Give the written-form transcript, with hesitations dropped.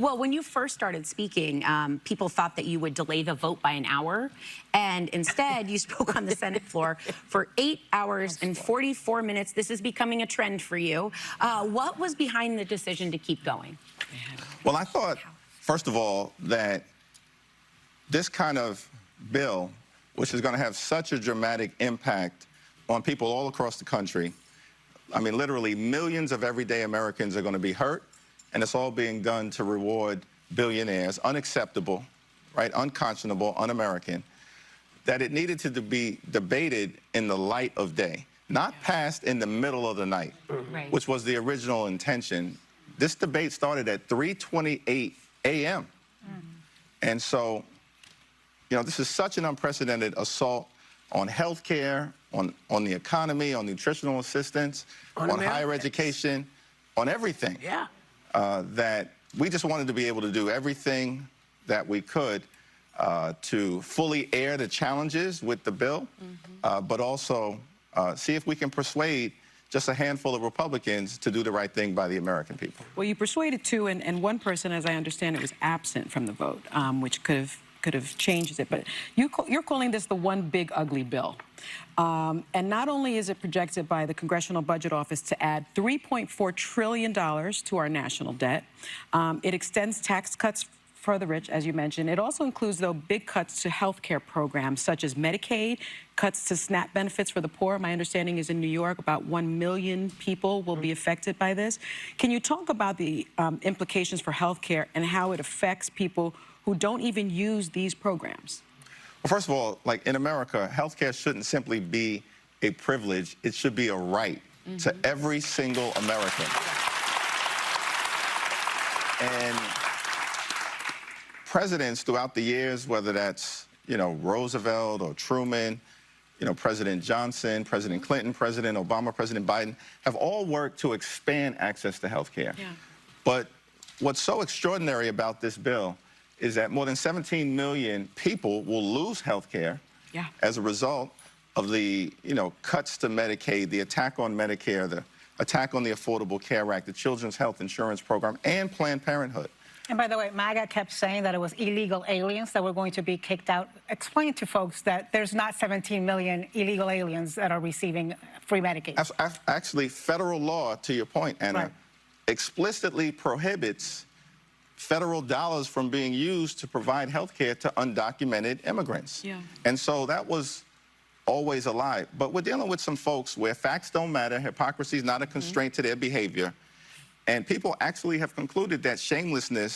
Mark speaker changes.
Speaker 1: Well, when you first started speaking, people thought that you would delay the vote by an hour, and instead you spoke on the Senate floor for 8 hours and 44 minutes. This is becoming a trend for you. What was behind the decision to keep going?
Speaker 2: Well, I thought, first of all, that this kind of bill, which is going to have such a dramatic impact on people all across the country, I mean, literally millions of everyday Americans are going to be hurt, and it's all being done to reward billionaires. Unacceptable, right? Unconscionable, un-American. That it needed to be debated in the light of day, not passed in the middle of the night, which was the original intention. This debate started at 3:28 a.m. And so, you know, this is such an unprecedented assault on health care, on the economy, on nutritional assistance, on higher education, on everything.
Speaker 3: Yeah.
Speaker 2: That we just wanted to be able to do everything that we could to fully air the challenges with the bill, but also see if we can persuade just a handful of Republicans to do the right thing by the American people.
Speaker 3: Well, you persuaded two, and one person, as I understand it, was absent from the vote, which could have changed it. But you're calling this the one big ugly bill. And not only is it projected by the Congressional Budget Office to add $3.4 trillion to our national debt, it extends tax cuts for the rich, as you mentioned. It also includes, though, big cuts to health care programs such as Medicaid, cuts to SNAP benefits for the poor. My understanding is in New York, about 1 million people will be affected by this. Can you talk about the implications for health care and how it affects people who don't even use these programs?
Speaker 2: Well, first of all, like in America, health care shouldn't simply be a privilege. It should be a right to every single American. And presidents throughout the years, whether that's, you know, Roosevelt or Truman, you know, President Johnson, President Clinton, President Obama, President Biden, have all worked to expand access to health care. Yeah. But what's so extraordinary about this bill is that more than 17 million people will lose health care as a result of the, you know, cuts to Medicaid, the attack on Medicare, the attack on the Affordable Care Act, the Children's Health Insurance Program, and Planned Parenthood.
Speaker 4: And by the way, MAGA kept saying that it was illegal aliens that were going to be kicked out. Explain to folks that there's not 17 million illegal aliens that are receiving free Medicaid.
Speaker 2: Actually, federal law, to your point, Anna, explicitly prohibits federal dollars from being used to provide health care to undocumented immigrants. Yeah. And so that was always a lie. But we're dealing with some folks where facts don't matter, hypocrisy is not a constraint to their behavior, and people actually have concluded that shamelessness